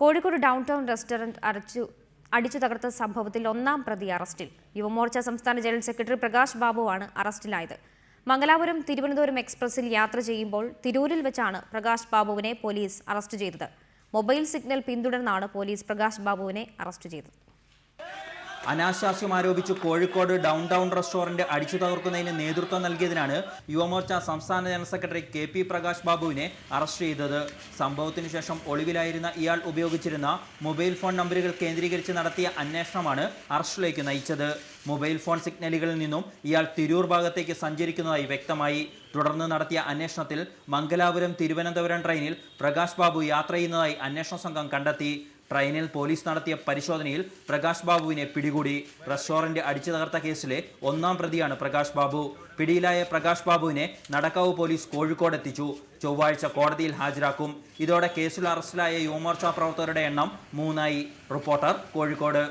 Kozhikode down town restaurant അടിച്ചു തകർത്ത സംഭവത്തിൽ ഒന്നാം പ്രതി അറസ്റ്റിൽ. യുവമോർച്ച സംസ്ഥാന ജനറൽ സെക്രട്ടറി പ്രകാശ് ബാബുവാണ് അറസ്റ്റിലായത്. മംഗലാപുരം തിരുവനന്തപുരം എക്സ്പ്രസിൽ യാത്ര ചെയ്യുമ്പോൾ തിരൂരിൽ വെച്ചാണ് പ്രകാശ് ബാബുവിനെ പോലീസ് അറസ്റ്റ് ചെയ്തത്. മൊബൈൽ സിഗ്നൽ പിന്തുടർന്നാണ് പോലീസ് പ്രകാശ് ബാബുവിനെ അറസ്റ്റ് ചെയ്തത്. അനാശാസ്യം ആരോപിച്ച് കോഴിക്കോട് ഡൗൺ ടൗൺ റെസ്റ്റോറന്റ് അടിച്ചു തകർക്കുന്നതിന് നേതൃത്വം നൽകിയതിനാണ് യുവമോർച്ച സംസ്ഥാന ജനറൽ സെക്രട്ടറി കെ.പി. പ്രകാശ് ബാബുവിനെ അറസ്റ്റ് ചെയ്തത്. സംഭവത്തിനു ശേഷം ഒളിവിലായിരുന്ന ഇയാൾ ഉപയോഗിച്ചിരുന്ന മൊബൈൽ ഫോൺ നമ്പറുകൾ കേന്ദ്രീകരിച്ച് നടത്തിയ അന്വേഷണമാണ് അറസ്റ്റിലേക്ക് നയിച്ചത്. മൊബൈൽ ഫോൺ സിഗ്നലുകളിൽ നിന്നും ഇയാൾ തിരൂർ ഭാഗത്തേക്ക് സഞ്ചരിക്കുന്നതായി വ്യക്തമായി. തുടർന്ന് നടത്തിയ അന്വേഷണത്തിൽ മംഗലാപുരം തിരുവനന്തപുരം ട്രെയിനിൽ പ്രകാശ് ബാബു യാത്ര ചെയ്യുന്നതായി അന്വേഷണ സംഘം കണ്ടെത്തി. ട്രെയിനിൽ പോലീസ് നടത്തിയ പരിശോധനയിൽ പ്രകാശ് ബാബുവിനെ പിടികൂടി. റെസ്റ്റോറന്റ് അടിച്ചു തകർത്ത കേസിലെ ഒന്നാം പ്രതിയാണ് പ്രകാശ് ബാബു. പിടിയിലായ പ്രകാശ് ബാബുവിനെ നടക്കാവ് പോലീസ് കോഴിക്കോട് എത്തിച്ചു. ചൊവ്വാഴ്ച കോടതിയിൽ ഹാജരാക്കും. ഇതോടെ കേസിൽ അറസ്റ്റിലായ യുവമോർച്ച പ്രവർത്തകരുടെ എണ്ണം 3 ആയി. റിപ്പോർട്ടർ, കോഴിക്കോട്.